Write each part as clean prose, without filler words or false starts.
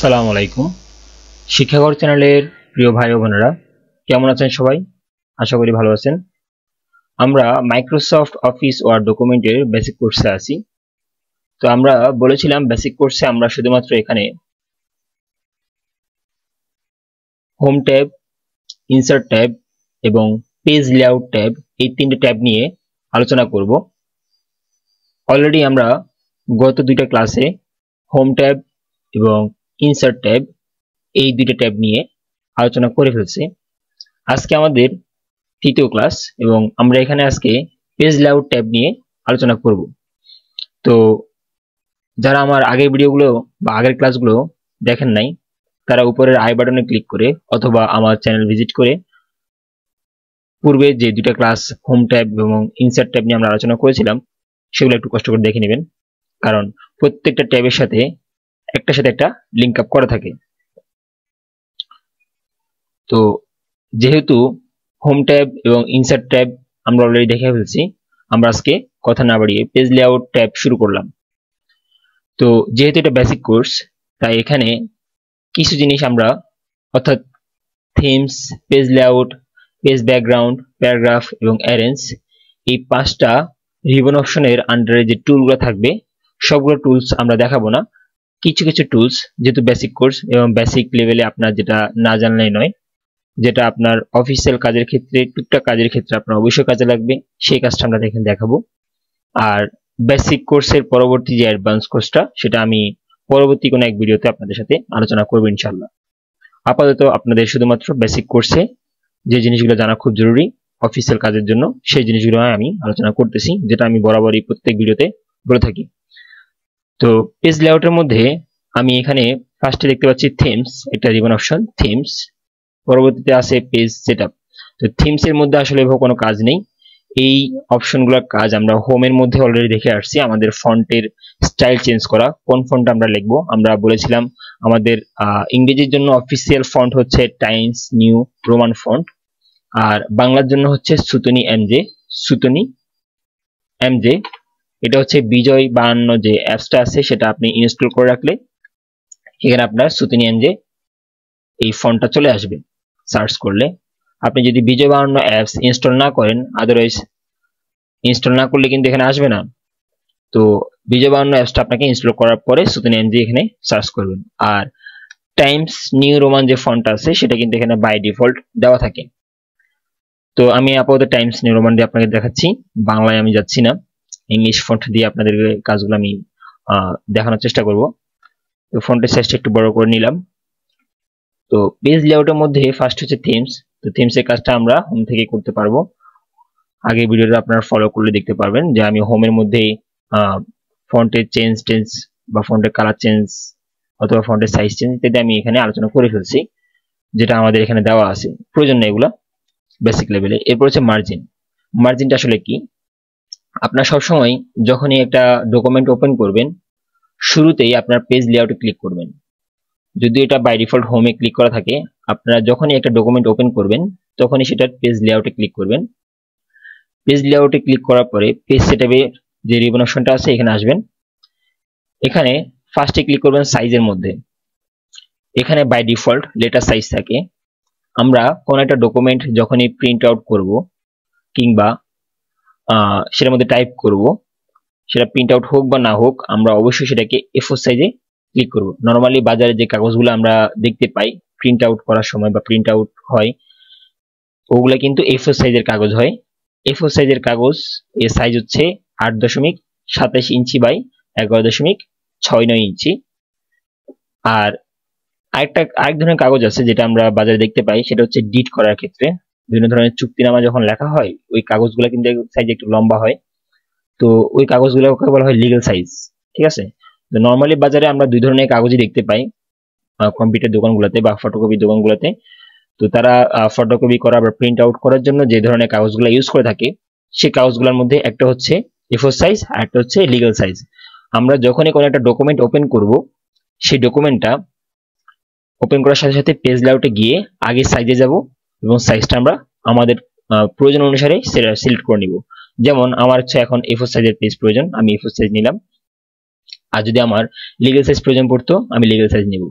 আসসালামু আলাইকুম। শিক্ষাঘর চ্যানেলের প্রিয় ভাই ও বোনেরা, কেমন আছেন সবাই? আশা করি ভালো আছেন। আমরা মাইক্রোসফট অফিস ওয়ার্ড ডকুমেন্টের বেসিক কোর্সে আছি। তো আমরা বলেছিলাম বেসিক কোর্সে আমরা শুধুমাত্র এখানে হোম ট্যাব, ইনসার্ট ট্যাব এবং পেজ লেআউট ট্যাব এই তিনটে ট্যাব নিয়ে আলোচনা করব। অলরেডি আমরা গত দুইটা ক্লাসে হোম ট্যাব এবং ইনসার্ট ট্যাব এই দুইটা ট্যাব নিয়ে আলোচনা করে ফেলছি। আজকে আমাদের তৃতীয় ক্লাস এবং আমরা এখানে আজকে পেজ লেআউট ট্যাব নিয়ে আলোচনা করব। তো যারা আমার আগের ভিডিওগুলো বা আগের ক্লাসগুলো দেখেন নাই, তারা উপরের আই বাটনে ক্লিক করে অথবা আমার চ্যানেল ভিজিট করে পূর্বে যে দুইটা ক্লাস হোম ট্যাব এবং ইনসার্ট ট্যাব নিয়ে আমরা আলোচনা করেছিলাম সেগুলো একটু কষ্ট করে দেখে নেবেন, কারণ প্রত্যেকটা ট্যাবের সাথে একটা লিঙ্ক আপ করা থাকে। তো যেহেতু হোম ট্যাব এবং ইনসার্ট ট্যাব আমরা অলরেডি দেখে ফেলছি, আমরা আজকে কথা না বাড়িয়ে পেজ লেআউট ট্যাব শুরু করলাম। তো যেহেতু এটা বেসিক কোর্স, তাই এখানে কিছু জিনিস আমরা অর্থাৎ themes, page layout, page background, paragraph এবং অ্যারেঞ্জ এই পাঁচটা রিবন অপশনের আন্ডারে যে টুলগুলো থাকবে সবগুলো টুলস আমরা দেখাবো না। কিছু কিছু টুলস, যেহেতু বেসিক কোর্স এবং বেসিক লেভেলে আপনার যেটা না জানলেই নয়, যেটা আপনার অফিসিয়াল কাজের ক্ষেত্রে, টুকটাক কাজের ক্ষেত্রে আপনার অবশ্যই কাজে লাগবে, সেই কাজটা আমরা এখানে দেখাবো। আর বেসিক কোর্সের পরবর্তী যে অ্যাডভান্স কোর্সটা, সেটা আমি পরবর্তী কোনো এক ভিডিওতে আপনাদের সাথে আলোচনা করবো ইনশাল্লাহ। আপাতত আপনাদের শুধুমাত্র বেসিক কোর্সে যে জিনিসগুলো জানা খুব জরুরি অফিসিয়াল কাজের জন্য, সেই জিনিসগুলো আমি আলোচনা করতেছি, যেটা আমি বরাবরই প্রত্যেক ভিডিওতে বলে থাকি। তো পেজ লেআউটের মধ্যে আমি এখানে ফার্স্টে দেখতে পাচ্ছি থিমস, একটা রিবন অপশন থিমস, পরবর্তীতে আছে পেজ সেটআপ। তো থিমস এর মধ্যে আসলে কোনো কাজ নেই। এই অপশনগুলোর কাজ আমরা হোমের মধ্যে অলরেডি দেখে আসছি। আমাদের ফন্টের স্টাইল চেঞ্জ করা, কোন ফন্ট আমরা লিখবো। আমরা বলেছিলাম আমাদের ইংরেজির জন্য অফিসিয়াল ফন্ট হচ্ছে টাইমস নিউ রোমান ফন্ট, আর বাংলার জন্য হচ্ছে সুতনি এমজে, সুতনি এমজে। এটা হচ্ছে বিজয় 52 যে অ্যাপসটা আছে সেটা আপনি ইনস্টল করে রাখলে এখানে আপনার সুতনি এমজে এই ফন্টটা চলে আসবে সার্চ করলে। আপনি যদি বিজয় 52 অ্যাপস ইনস্টল না করেন, আদারওয়াইজ ইনস্টল না করলে কিন্তু এখানে আসবে না। তো বিজয় 52 অ্যাপসটা আপনাকে ইনস্টল করার পরে সুতনি এমজে এখানে সার্চ করবেন। আর টাইমস নিউ রোমান যে ফন্ট আছে সেটা কিন্তু এখানে বাই ডিফল্ট দেওয়া থাকে। তো আমি আপাতত টাইমস নিউ রোমান দিয়ে আপনাকে দেখাচ্ছি, বাংলায় আমি যাচ্ছি না, ইংলিশ ফন্ট দিয়ে আপনাদের কাজগুলো আমি দেখানোর চেষ্টা করব। তো ফন্টের সাইজটা একটু বড় করে নিলাম। তো পেজ লেআউটের মধ্যে ফার্স্ট হচ্ছে থিমস। তো থিমস এর কাজটা আমরা হোম থেকে করতে পারবো। আগে ভিডিওটা আপনারা ফলো করলে দেখতে পারবেন যে আমি হোমের মধ্যে ফন্টের চেঞ্জ বা ফন্টের কালার চেঞ্জ অথবা ফন্টের সাইজ চেঞ্জ ইত্যাদি আমি এখানে আলোচনা করে ফেলছি, যেটা আমাদের এখানে দেওয়া আছে, প্রয়োজন নেই এগুলা বেসিক লেভেলে। এরপর হচ্ছে মার্জিন। মার্জিনটা আসলে কি? আপনার সবসময় যখনই একটা ডকুমেন্ট ওপেন করবেন, শুরুতেই আপনার পেজ লেআউটে ক্লিক করবেন। যদি এটা বাই ডিফল্ট হোমে ক্লিক করা থাকে, আপনারা যখনই একটা ডকুমেন্ট ওপেন করবেন তখনই সেটার পেজ লেআউটে ক্লিক করবেন। পেজ লেআউটে ক্লিক করার পরে পেজ সেটআপের যে রিবন অপশনটা আছে এখানে আসবেন। এখানে ফার্স্টে ক্লিক করবেন সাইজের মধ্যে। এখানে বাই ডিফল্ট লেটার সাইজ থাকে। আমরা কোন একটা ডকুমেন্ট যখনই প্রিন্ট আউট করব কিংবা সেটার মধ্যে টাইপ করব, সেটা প্রিন্ট আউট হোক বা না হোক, আমরা অবশ্যই সেটাকে A4 সাইজে ক্লিক করব। নর্মালি বাজারে যে কাগজগুলো আমরা দেখতে পাই প্রিন্ট আউট করার সময় বা প্রিন্ট আউট হয়, ওগুলা কিন্তু A4 সাইজের কাগজ হয়। A4 সাইজের কাগজ এর সাইজ হচ্ছে 8.27 ইঞ্চি বাই 11.69 ইঞ্চি। আর আরেক ধরনের কাগজ আছে যেটা আমরা বাজারে দেখতে পাই, সেটা হচ্ছে ডিট করার ক্ষেত্রে বিভিন্ন ধরনের চুক্তিনামা যখন লেখা হয়, ওই কাগজগুলো কিন্তু সাইজ একটু লম্বা হয়। তো ওই কাগজগুলোকে বলা হয় লিগ্যাল সাইজ, ঠিক আছে। তো নর্মালি বাজারে আমরা দুই ধরনের কাগজই দেখতে পাই কম্পিউটার দোকানগুলোতে বা ফটোকপি দোকানগুলোতে। তো তারা ফটোকপি করা বা প্রিন্ট আউট করার জন্য যে ধরনের কাগজগুলো ইউজ করে থাকে, সেই কাগজগুলোর মধ্যে একটা হচ্ছে A4 সাইজ আর একটা হচ্ছে লিগ্যাল সাইজ। আমরা যখনই কোনো একটা ডকুমেন্ট ওপেন করব, সেই ডকুমেন্টটা ওপেন করার সাথে সাথে পেজ লেআউটে গিয়ে আগে সাইজে যাব এবং সাইজটা আমরা আমাদের প্রয়োজন অনুসারে সিলেক্ট করে নিব। যেমন আমার হচ্ছে এখন A4 সাইজের পেজ প্রয়োজন, আমি A4 সাইজ নিলাম। আর যদি আমার লিগ্যাল সাইজ প্রয়োজন পড়তো, আমি লিগ্যাল সাইজ নিব।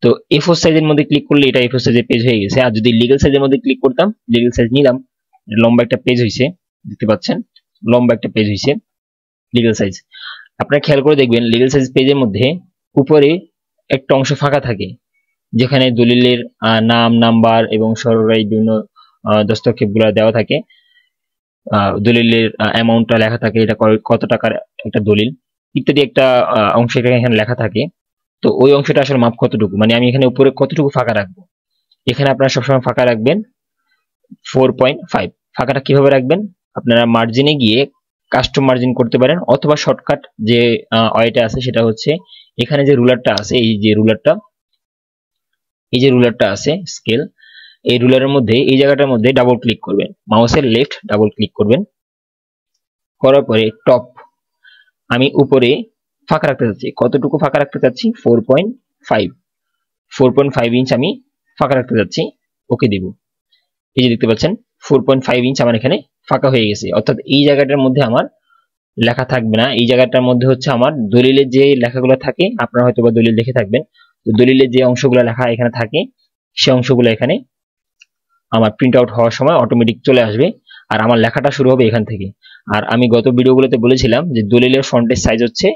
তো A4 সাইজের মধ্যে ক্লিক করলে এটা A4 সাইজের পেজ হয়ে গেছে। আর যদি লিগ্যাল সাইজের মধ্যে ক্লিক করতাম, লিগ্যাল সাইজ নিলাম, লম্বা একটা পেজ হয়েছে, দেখতে পাচ্ছেন লম্বা একটা পেজ হয়েছে লিগ্যাল সাইজ। আপনারা খেয়াল করে দেখবেন লিগ্যাল সাইজ পেজের মধ্যে উপরে একটা অংশ ফাঁকা থাকে, যেখানে দলিলের নাম, নাম্বার এবং সরকারি বিভিন্ন দস্তক্ষেপগুলো দেওয়া থাকে, দলিলের অ্যামাউন্টটা লেখা থাকে, এটা কত টাকার একটা দলিল ইত্যাদি একটা অংশ এখানে লেখা থাকে। তো ওই অংশটা আসলে মাপ কতটুকু, মানে আমি এখানে উপরে কতটুকু ফাঁকা রাখবো। এখানে আপনারা সবসময় ফাঁকা রাখবেন 4.5। ফাঁকাটা কিভাবে রাখবেন, আপনারা মার্জিনে গিয়ে কাস্টম মার্জিন করতে পারেন, অথবা শর্টকাট যে ওয়েটা আছে সেটা হচ্ছে এখানে যে রুলারটা আছে, এই যে রুলারটা আছে স্কেল, এই রুলারের মধ্যে এই জায়গাটার মধ্যে ডাবল ক্লিক করবেন, মাউসের লেফট ডাবল ক্লিক করবেন, করার পরে টপ আমি উপরে ফাঁকা রাখতে চাচ্ছি। কতটুকু ফাঁকা রাখতে চাচ্ছি, 4.5 ইঞ্চ আমি ফাঁকা রাখতে চাচ্ছি, ওকে দিব। এই যে দেখতে পাচ্ছেন 4.5 ইঞ্চ আমার এখানে ফাঁকা হয়ে গেছে। অর্থাৎ এই জায়গাটার মধ্যে আমার লেখা থাকবে না, এই জায়গাটার মধ্যে হচ্ছে আমার দলিলের যে লেখাগুলো থাকে, আপনারা হয়তো বা দলিল দেখে থাকবেন, তো দলিলের যে অংশগুলো লেখা এখানে থাকে সে অংশগুলো এখানে আমার প্রিন্ট আউট হওয়ার সময় অটোমেটিক চলে আসবে, আর আমার লেখাটা শুরু হবে এখান থেকে। আর আমি গত ভিডিওগুলোতে বলেছিলাম যে দলিলের ফন্টের সাইজ হচ্ছে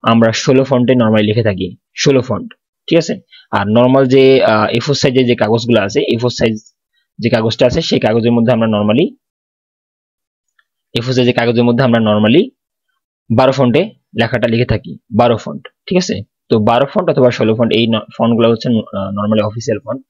আমরা 16 ফন্টে নরমালি লিখে থাকি, 16 ফন্ট, ঠিক আছে। আর নরমাল যে A4 সাইজের যে কাগজগুলো আছে, A4 সাইজ যে কাগজটা আছে সেই কাগজের মধ্যে আমরা নরমালি A4 সাইজের কাগজের মধ্যে আমরা নরমালি 12 ফন্টে লেখাটা লিখে থাকি, 12 ফন্ট, ঠিক আছে। তো 12 ফন্ট অথবা 16 ফন্ট এই ফন্টগুলো হচ্ছে normally official font.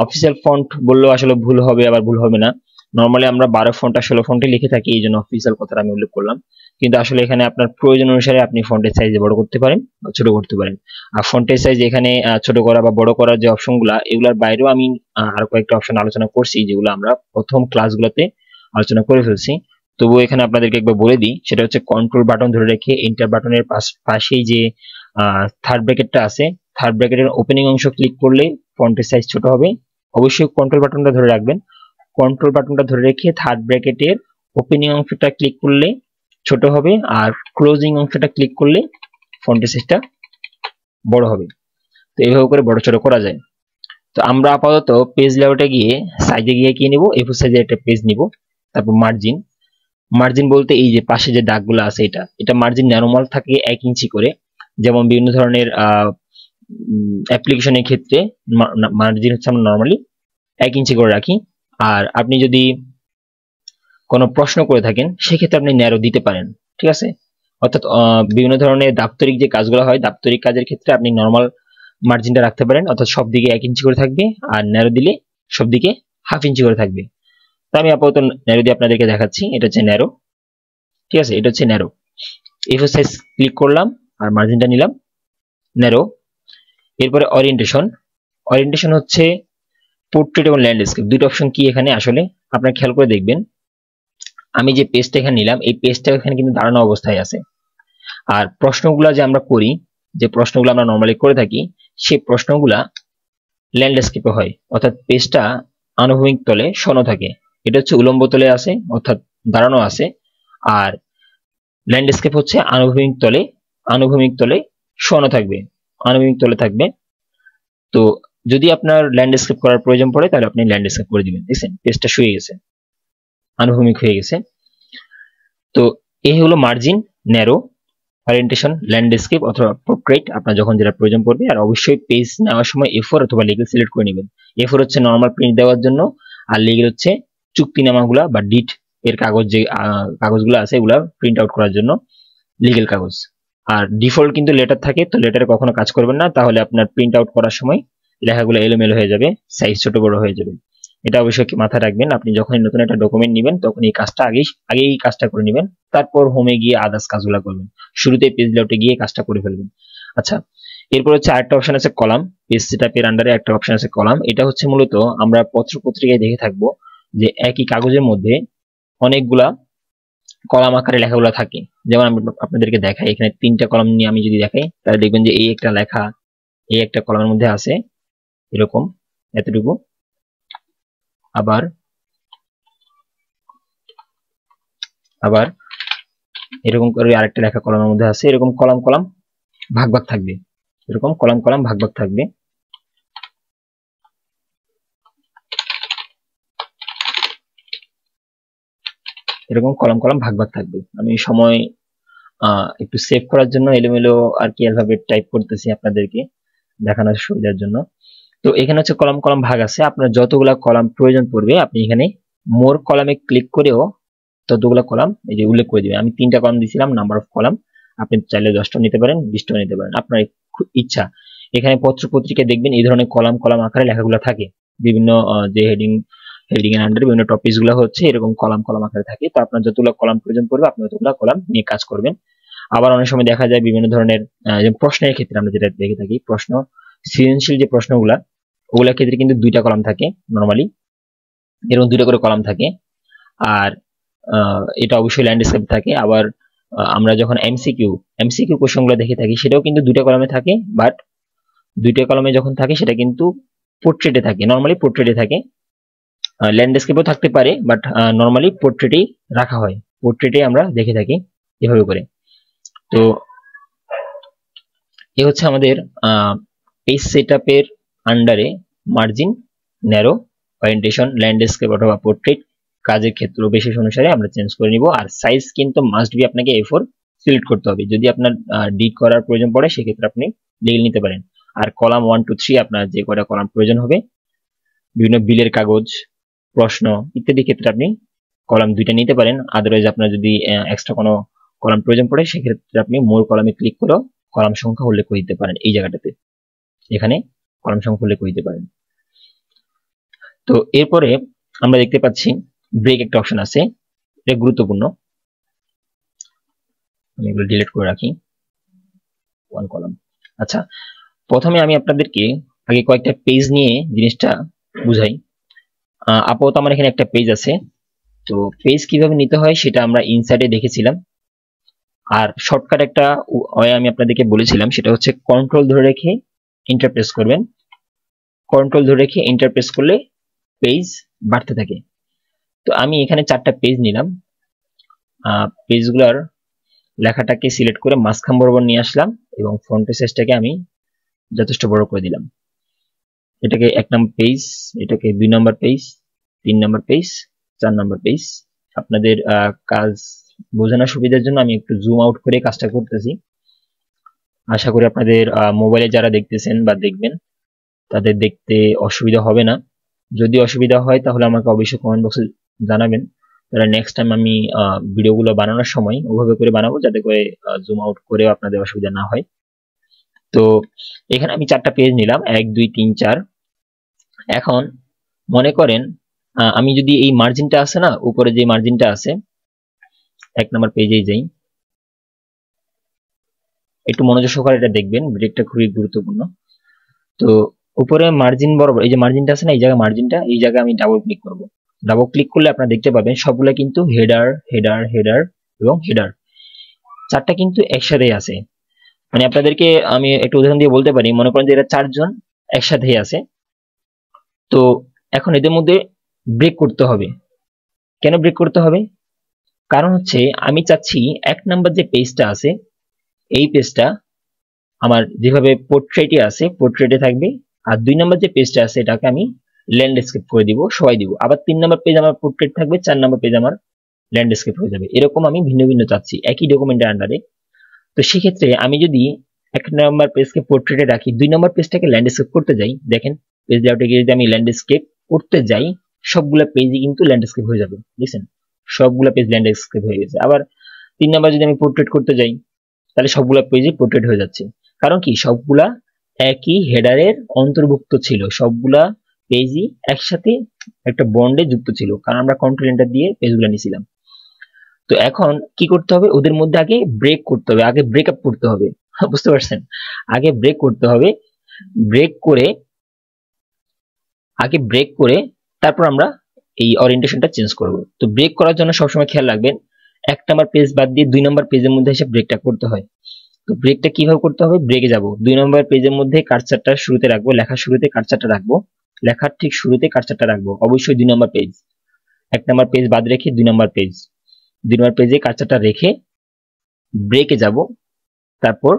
Official font বললেও আসলে ভুল হবে, আবার ভুল হবে না। নরমালি আমরা 12 ফন্ট আর 16 ফন্টে লিখে থাকি, এই জন্য অফিসিয়াল কথাটা আমি উল্লেখ করলাম। কিন্তু আসলে এখানে আপনার প্রয়োজন অনুসারে আপনি ফন্টের সাইজ বড় করতে পারেন বা ছোট করতে পারেন। আর ফন্টের সাইজ এখানে ছোট করা বা বড় করার যে অপশনগুলো, এগুলোর বাইরেও আমি আর কয়েকটা অপশন আলোচনা করছি, যেগুলো আমরা প্রথম ক্লাসগুলোতে আলোচনা করে ফেলছি। তবুও এখানে আপনাদেরকে একবার বলে দিই, সেটা হচ্ছে কন্ট্রোল বাটন ধরে রেখে এন্টার বাটনের পাশেই যে থার্ড ব্র্যাকেটটা আছে, থার্ড ব্র্যাকেটের ওপেনিং অংশ ক্লিক করলে ফন্টের সাইজ ছোট হবে। অবশ্যই কন্ট্রোল বাটনটা ধরে রাখবেন, কন্ট্রোল বাটনটা ধরে রেখে থার্ড ব্র্যাকেটের ওপেনিং অংশটা ক্লিক করলে ছোট হবে, আর ক্লোজিং অংশটা ক্লিক করলে ফন্টের সাইজটা বড় হবে। তো এইভাবে করে বড় ছোট করা যায়। তো আমরা আপাতত পেজ লেআউটে গিয়ে সাইজে গিয়ে কি নিব, A4 সাইজের একটা পেজ নিব। তারপর মার্জিন বলতে এই যে পাশে যে দাগগুলো আছে, এটা মার্জিন নরমাল থাকে 1 ইঞ্চি করে। যেমন বিভিন্ন ধরনের অ্যাপ্লিকেশনের ক্ষেত্রে মার্জিন হচ্ছে আমরা নরমালি 1 ইঞ্চি করে রাখি। আর আপনি যদি কোনো প্রশ্ন করে থাকেন সেক্ষেত্রে আপনি ন্যারো দিতে পারেন, ঠিক আছে। অর্থাৎ বিভিন্ন ধরনের দাপ্তরিক যে কাজগুলো হয়, দাপ্তরিক কাজের ক্ষেত্রে আপনি নরমাল মার্জিনটা রাখতে পারেন, অর্থাৎ সব দিকে 1 ইঞ্চি করে থাকবে, আর ন্যারো দিলে সব দিকে হাফ ইঞ্চি করে থাকবে। তো আমি আপাতত ন্যারো দিয়ে আপনাদেরকে দেখাচ্ছি, এটা হচ্ছে ন্যারো, ঠিক আছে, এটা হচ্ছে ন্যারো। A4 সাইজ ক্লিক করলাম আর মার্জিনটা নিলাম ন্যারো। এরপরে ওরিয়েন্টেশন হচ্ছে পোর্ট্রেট এবং ল্যান্ডস্কেপ, দুটো অপশন কি এখানে আসলে আপনারা খেয়াল করে দেখবেন। আমি যে পেজটা এখানে নিলাম, এই পেজটা এখানে কিন্তু দাঁড়ানো অবস্থায় আছে। আর প্রশ্নগুলা যে আমরা করি, যে প্রশ্নগুলো আমরা নর্মালি করে থাকি, সেই প্রশ্নগুলা ল্যান্ডস্কেপে হয়, অর্থাৎ পেজটা আনুভূমিক তলে শোনো থাকে। এটা হচ্ছে উলম্ব তলে আছে, অর্থাৎ দাঁড়ানো আছে। আর ল্যান্ডস্কেপ হচ্ছে আনুভূমিক তলে শোনো থাকবে, আনুভূমিক তলে থাকবে। তো যদি আপনার ল্যান্ডস্কেপ করার প্রয়োজন পড়ে তাহলে আপনি ল্যান্ডস্কেপ করে দিবেন। দেখছেন পেজটা শুয়ে গেছে, আনুভূমিক হয়ে গেছে। তো এই হলো মার্জিন, ন্যারো, ওরিয়েন্টেশন, ল্যান্ডস্কেপ অথবা পোর্ট্রেট, আপনার যখন যেটা প্রয়োজন পড়বে। আর অবশ্যই পেজ নেওয়ার সময় A4 অথবা লিগেল সিলেক্ট করে নেবেন। A4 হচ্ছে নর্মাল প্রিন্ট দেওয়ার জন্য, আর লিগেল হচ্ছে চুক্তিনামাগুলা বা ডিট এর কাগজ, যে কাগজগুলো আছে এগুলা প্রিন্ট আউট করার জন্য লিগেল কাগজ। আর ডিফল্ট কিন্তু লেটার থাকে, তো লেটারে কখনো কাজ করবেন না, তাহলে আপনার প্রিন্ট আউট করার সময় লেখাগুলো এলোমেলো হয়ে যাবে, সাইজ ছোট বড় হয়ে যাবে। এটা অবশ্যই মাথায় রাখবেন। আপনি যখনই নতুন একটা ডকুমেন্ট নেবেন তখন এই কাজটা আগেই কাজটা করে নেবেন, তারপর হোমে গিয়ে আদার্স কাজগুলো করবেন, শুরুতে পেজ লেআউটে গিয়ে কাজটা করে ফেলবেন। আচ্ছা, এরপর হচ্ছে আরেকটা অপশন আছে কলাম, পেজ সেটআপের আন্ডারে একটা অপশন আছে কলাম। এটা হচ্ছে মূলত আমরা পত্র পত্রিকায় দেখে থাকবো যে একই কাগজের মধ্যে অনেকগুলা কলাম আকারে লেখাগুলো থাকে। যেমন আমি আপনাদেরকে দেখাই, এখানে 3টা কলাম নিয়ে আমি যদি দেখাই তাহলে দেখবেন যে এই একটা লেখা এই একটা কলামের মধ্যে আছে এরকম এতটুকু, আবার এরকম করে আরেকটা লেখা কলামের মধ্যে আছে, এরকম কলাম ভাগ থাকবে, এরকম কলাম ভাগ থাকবে। এরকম কলাম কলাম ভাগ ভাগ থাকবে। আমি সময় একটু সেভ করার জন্য এলোমেলো আর কি অ্যালফাবেট টাইপ করতেছি আপনাদেরকে দেখানোর সুবিধার জন্য। তো এখানে হচ্ছে কলাম কলাম ভাগ আছে, আপনার যতগুলা কলাম প্রয়োজন পড়বে আপনি এখানে মোর কলামে ক্লিক করেও ততগুলা কলাম এই যে উল্লেখ করে দিবেন। আমি 3টা কলাম দিয়েছিলাম নাম্বার অফ কলাম, আপনি চাইলে 10টা নিতে পারেন, 20টা নিতে পারেন, আপনার ইচ্ছা। এখানে পত্র পত্রিকা দেখবেন এই ধরনের কলাম কলাম আকারে লেখাগুলো থাকে, বিভিন্ন যে হেডিং এর আন্ডারে বিভিন্ন টপিকস গুলো হচ্ছে এরকম কলাম কলাম আকারে থাকে। তো আপনার যতগুলো কলাম প্রয়োজন পড়বে আপনি ততগুলো কলাম নিয়ে কাজ করবেন। আবার অনেক সময় দেখা যায় বিভিন্ন ধরনের প্রশ্নের ক্ষেত্রে আমরা যেটা দেখে থাকি, প্রশ্ন সৃজনশীল যে প্রশ্নগুলা ওগুলোর ক্ষেত্রে কিন্তু 2টা কলাম থাকে নরমালি, এরকম 2টা করে কলাম থাকে। আর এটা অবশ্যই ল্যান্ডস্কেপ থাকে। আবার আমরা যখন এমসিকিউ কোশ্চেনগুলো দেখে থাকি সেটাও কিন্তু 2টা কলামে থাকে, বাট 2টা কলামে যখন থাকে সেটা কিন্তু পোর্ট্রেটে থাকে, নরমালি পোর্ট্রেটে থাকে। ল্যান্ডস্কেপও থাকতে পারে, বাট নরমালি পোর্ট্রেটেই রাখা হয়, পোর্ট্রেটে আমরা দেখে থাকি এভাবে করে। তো এ হচ্ছে আমাদের পেজ সেটআপের আন্ডারে মার্জিন, ন্যারো, ওরিয়েন্টেশন, ল্যান্ডস্কেপ অথবা পোর্ট্রেট কাজের ক্ষেত্র বিশেষ অনুসারে আমরা চেঞ্জ করে নিব। আর সাইজ কিন্তু মাস্ট বি আপনাকে A4 সিলেক্ট করতে হবে। যদি আপনার ডিট করার প্রয়োজন পড়ে সেক্ষেত্রে আপনি লিখে নিতে পারেন। আর কলাম 1 2 3 আপনার যে কয়টা কলাম প্রয়োজন হবে, বিভিন্ন বিলের কাগজ, প্রশ্ন ইত্যাদি ক্ষেত্রে আপনি কলাম 2টা নিতে পারেন। আদারওয়াইজ আপনার যদি এক্সট্রা কোনো কলাম প্রয়োজন পড়ে সেক্ষেত্রে আপনি মোর কলামে ক্লিক করে কলাম সংখ্যা উল্লেখ করে দিতে পারেন। এই জায়গাটাতে এখানে কলাম সংখ্যা উল্লেখ করে দিতে পারেন। তো এরপরে আমরা দেখতে পাচ্ছি ব্রেক একটা অপশন আছে, এটা গুরুত্বপূর্ণ, আমি এগুলো ডিলিট করে রাখি। 1 কলাম। আচ্ছা, প্রথমে আমি আপনাদেরকে আগে কয়েকটা পেজ নিয়ে জিনিসটা বুঝাই। আপাতত আমার এখানে একটা পেজ আছে, তো পেজ কিভাবে নিতে হয় সেটা আমরা ইনসার্টে দেখেছিলাম। আর শর্টকাট একটা ওয়ে আমি আপনাদেরকে বলেছিলাম, সেটা হচ্ছে কন্ট্রোল ধরে রেখে এন্টার প্রেস করবেন। কন্ট্রোল ধরে রেখে এন্টার প্রেস করলে পেজ বাড়তে থাকে। তো আমি এখানে 4টা পেজ নিলাম, পেজগুলোর লেখাটাকে সিলেক্ট করে মাঝখান বরাবর নিয়ে আসলাম এবং ফন্ট সাইজটাকে আমি যথেষ্ট বড় করে দিলাম। এটাকে 1 নম্বর পেজ, এটাকে 2 নম্বর পেজ, 3 নম্বর পেজ, 4 নম্বর পেজ। আপনাদের কাজ বোঝানোর সুবিধার জন্য আমি একটু জুম আউট করে কাজটা করতেছি। আশা করি আপনাদের মোবাইলে যারা দেখতেছেন বা দেখবেন তাদের দেখতে অসুবিধা হবে না। যদি অসুবিধা হয় তাহলে আমাকে অবশ্যই কমেন্ট বক্সে জানাবেন, তাহলে নেক্সট টাইম আমি ভিডিওগুলো বানানোর সময় ওভাবে করে বানাবো যাতে করে জুম আউট করেও আপনাদের অসুবিধা না হয়। তো এখানে আমি 4টা পেজ নিলাম, 1 2 3 4। এখন মনে করেন আমি যদি এই মার্জিনটা আছে না, উপরে যে মার্জিনটা আছে 1 নম্বর পেজেই যাই, একটু মনোযোগ সহকারে এটা দেখবেন, ব্রেকটা খুবই গুরুত্বপূর্ণ। তো উপরে মার্জিন বরাবর এই যে মার্জিনটা আছে না, এই জায়গায় মার্জিনটা, এই জায়গায় আমি ডাবল ক্লিক করব। ডাবল ক্লিক করলে আপনারা দেখতে পাবেন সবগুলো কিন্তু হেডার হেডার হেডার এবং হেডার 4টা কিন্তু একসাথেই আছে। মানে আপনাদেরকে আমি একটু উদাহরণ দিয়ে বলতে পারি, মনে করেন যে এরা 4 জন একসাথেই আছে। তো এখন এদের মধ্যে ব্রেক করতে হবে। কেন ব্রেক করতে হবে? কারণ হচ্ছে আমি চাচ্ছি 1 নাম্বার যে পেজটা আছে এই পেজটা আমার যেভাবে পোর্ট্রেটে আছে পোর্ট্রেটে থাকবে, আর 2 নাম্বার যে পেজটা আছে এটাকে আমি ল্যান্ডস্কেপ করে দিব, সবাই দিব। আবার 3 নাম্বার পেজ আমার পোর্ট্রেট থাকবে, 4 নাম্বার পেজ আমার ল্যান্ডস্কেপ হয়ে যাবে। এরকম আমি ভিন্ন ভিন্ন চাচ্ছি একই ডকুমেন্টের আন্ডারে। তো সেক্ষেত্রে আমি যদি 1 নাম্বার পেজকে পোর্ট্রেটে রাখি, 2 নাম্বার পেজটাকে ল্যান্ডস্কেপ করতে যাই, দেখেন পেজ লেআউটে গিয়ে যদি আমি ল্যান্ডস্কেপ করতে যাই সবগুলা পেজই কিন্তু ল্যান্ডস্কেপ হয়ে যাবে। দেখছেন সবগুলা পেজ ল্যান্ডস্কেপ হয়ে গেছে। আবার 3 নাম্বার যদি আমি পোর্ট্রেট করতে যাই তাহলে সবগুলা পেজই পোর্ট্রেট হয়ে যাচ্ছে। কারণ কি সবগুলা একই হেডারের অন্তর্ভুক্ত ছিল, সবগুলা পেজই একসাথে একটা বন্ডে যুক্ত ছিল, কারণ আমরা কন্ট্রোল এন্টার দিয়ে পেজগুলো নিয়েছিলাম। তো এখন কি করতে হবে, ওদের মধ্যে আগে ব্রেক করতে হবে, আগে ব্রেকআপ করতে হবে। বুঝতে পারছেন? আগে ব্রেক করতে হবে, আগে ব্রেক করে তারপর আমরা এই ওরিয়েন্টেশনটা চেঞ্জ করব। তো ব্রেক করার জন্য সবসময় খেয়াল রাখবেন 1 নাম্বার পেজ বাদ দিয়ে 2 নাম্বার পেজের মধ্যে এসে ব্রেকটা করতে হয়। তো ব্রেকটা কিভাবে করতে হবে, ব্রেকে যাব 2 নম্বর পেজের মধ্যে কার্সারটা শুরুতে রাখবো, লেখার শুরুতে কার্সারটা রাখবো, লেখার ঠিক শুরুতে কার্সারটা রাখবো, অবশ্যই 2 নম্বর পেজ। 1 নম্বর পেজ বাদ রেখে 2 নম্বর পেজ, 2 নম্বর পেজে কার্সারটা রেখে ব্রেকে যাব, তারপর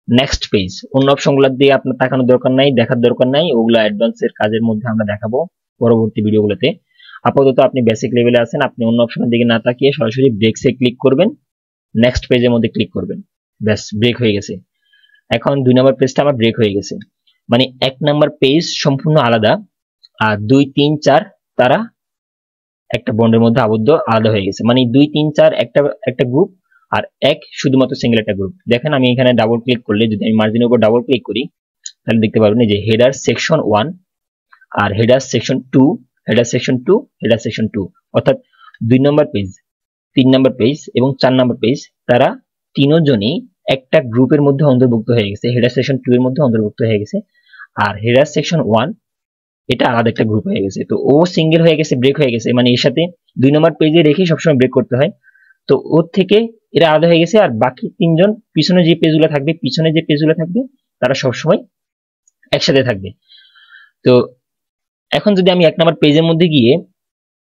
নেক্সট পেজ। অন্য অপশনগুলো দিয়ে আপনার তাকানোর দরকার নাই, দেখার দরকার নাই, ওগুলো অ্যাডভান্সের কাজের মধ্যে আমরা দেখাবো পরবর্তী ভিডিওগুলোতে। আপাতত আপনি বেসিক লেভেলে আছেন, আপনি অন্য অপশনের দিকে না তাকিয়ে সরাসরি ব্রেকসে ক্লিক করবেন, নেক্সট পেজের মধ্যে ক্লিক করবেন, ব্যাস ব্রেক হয়ে গেছে। এখন 2 নম্বর পেজটা আমার ব্রেক হয়ে গেছে, মানে 1 নম্বর পেজ সম্পূর্ণ আলাদা, আর 2, 3, 4 তারা একটা বন্ডের মধ্যে আবদ্ধ আলাদা হয়ে গেছে, মানে 2, 3, 4 একটা গ্রুপ, আর 1 শুধুমাত্র সিঙ্গেল একটা গ্রুপ। দেখেন আমি এখানে ডাবল ক্লিক করলে, যদি আমি মার্জিনের উপর ডাবল ক্লিক করি, তাহলে দেখতে পারবেন যে হেডার সেকশন 1 আর header section 2, header section 2, header section 2, অর্থাৎ 2 নম্বর পেজ, 3 নম্বর পেজ এবং 4 নম্বর পেজ তারা তিনজনই একটা গ্রুপের মধ্যে অন্তর্ভুক্ত হয়ে গেছে, হেডার সেকশন 2 এর মধ্যে অন্তর্ভুক্ত হয়ে গেছে, আর হেডার সেকশন 1 এটা আলাদা একটা গ্রুপ হয়ে গেছে। তো ও সিঙ্গেল হয়ে গেছে, ব্রেক হয়ে গেছে, মানে এর সাথে 2 নম্বর পেজে রেখে সবসময় ব্রেক করতে হয়। তো ওর থেকে এরা আলাদা হয়ে গেছে, আর বাকি তিনজন পিছনে যে পেজগুলো থাকবে তারা সবসময় একসাথে থাকবে। তো এখন যদি আমি 1 নম্বর পেজের মধ্যে গিয়ে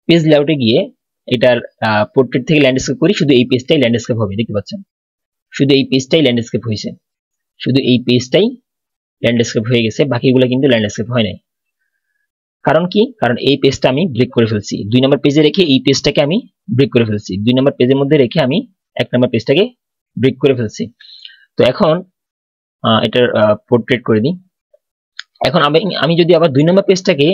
পেজ লেআউটে গিয়ে এটার পোর্ট্রেট থেকে ল্যান্ডস্কেপ করি, শুধু এই পেজটাই ল্যান্ডস্কেপ হবে, দেখতে পাচ্ছেন শুধু এই পেজটাই ল্যান্ডস্কেপ হয়েছে, শুধু এই পেজটাই ল্যান্ডস্কেপ হয়ে গেছে, বাকিগুলো কিন্তু ল্যান্ডস্কেপ হয় নাই। কারণ কি? কারণ এই পেজটা আমি ব্রেক করে ফেলছি, 2 নম্বর পেজে রেখে এই পেজটাকে আমি ব্রেক করে ফেলছি, 2 নম্বর পেজের মধ্যে রেখে আমি 1 নম্বর পেজটাকে ব্রেক করে ফেলছি। তো এখন এটার পোর্ট্রেট করে দিই। এখন আমি যদি আবার 2 নম্বর পেজটাকে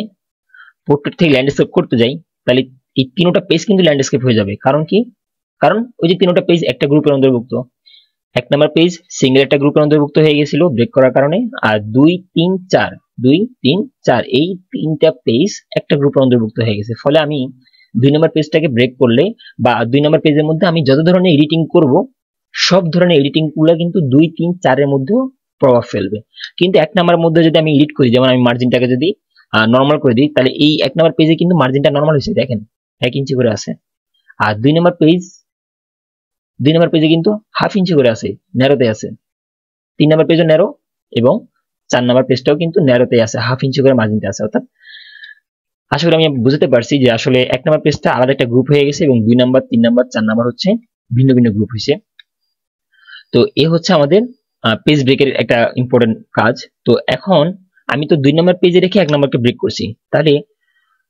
পোর্ট্রেট থেকে ল্যান্ডস্কেপ করতে যাই, তাহলে এই তিনটা পেজ কিন্তু ল্যান্ডস্কেপ হয়ে যাবে। কারণ কি? কারণ ওই যে তিনটা পেজ একটা গ্রুপের অন্তর্ভুক্ত, 1 নম্বর পেজ সিঙ্গেল একটা গ্রুপের অন্তর্ভুক্ত হয়ে গেছিল ব্রেক করার কারণে, আর 2, 3, 4 এই তিনটা পেজ একটা গ্রুপের অন্তর্ভুক্ত হয়ে গেছে। ফলে আমি 2 নম্বর পেজটাকে ব্রেক করলে বা 2 নম্বর পেজের মধ্যে আমি যত ধরনের এডিটিং করব, সব ধরনের এডিটিং গুলো কিন্তু 2, 3, 4 এর মধ্যেও প্রভাব ফেলবে। কিন্তু 1 নম্বরের মধ্যে যদি আমি এডিট করি, যেমন আমি মার্জিনটাকে যদি নর্মাল করে দিই, তাহলে এই 1 নম্বর পেজে কিন্তু মার্জিনটা নর্মাল হয়েছে, দেখেন 1 ইঞ্চি করে আছে, আর 2 নম্বর পেজে কিন্তু হাফ ইঞ্চি করে আছে, ন্যারোতে আছে। 3 নম্বর পেজও ন্যারো এবং 4 নম্বর পেজটাও কিন্তু ন্যারোতে আছে, হাফ ইঞ্চি করে মার্জিনটা আছে। অর্থাৎ আশা করি আমি বুঝতে পারছি যে আসলে 1 নম্বর পেজটা আলাদা একটা গ্রুপ হয়ে গেছে এবং 2 নম্বর, 3 নম্বর, 4 নম্বর হচ্ছে ভিন্ন ভিন্ন গ্রুপ হয়েছে। তো এ হচ্ছে আমাদের পেজ ব্রেকের একটা ইম্পর্টেন্ট কাজ। তো এখন আমি তো 2 নম্বর পেজে রেখে 1 নম্বরকে ব্রেক করছি, তাহলে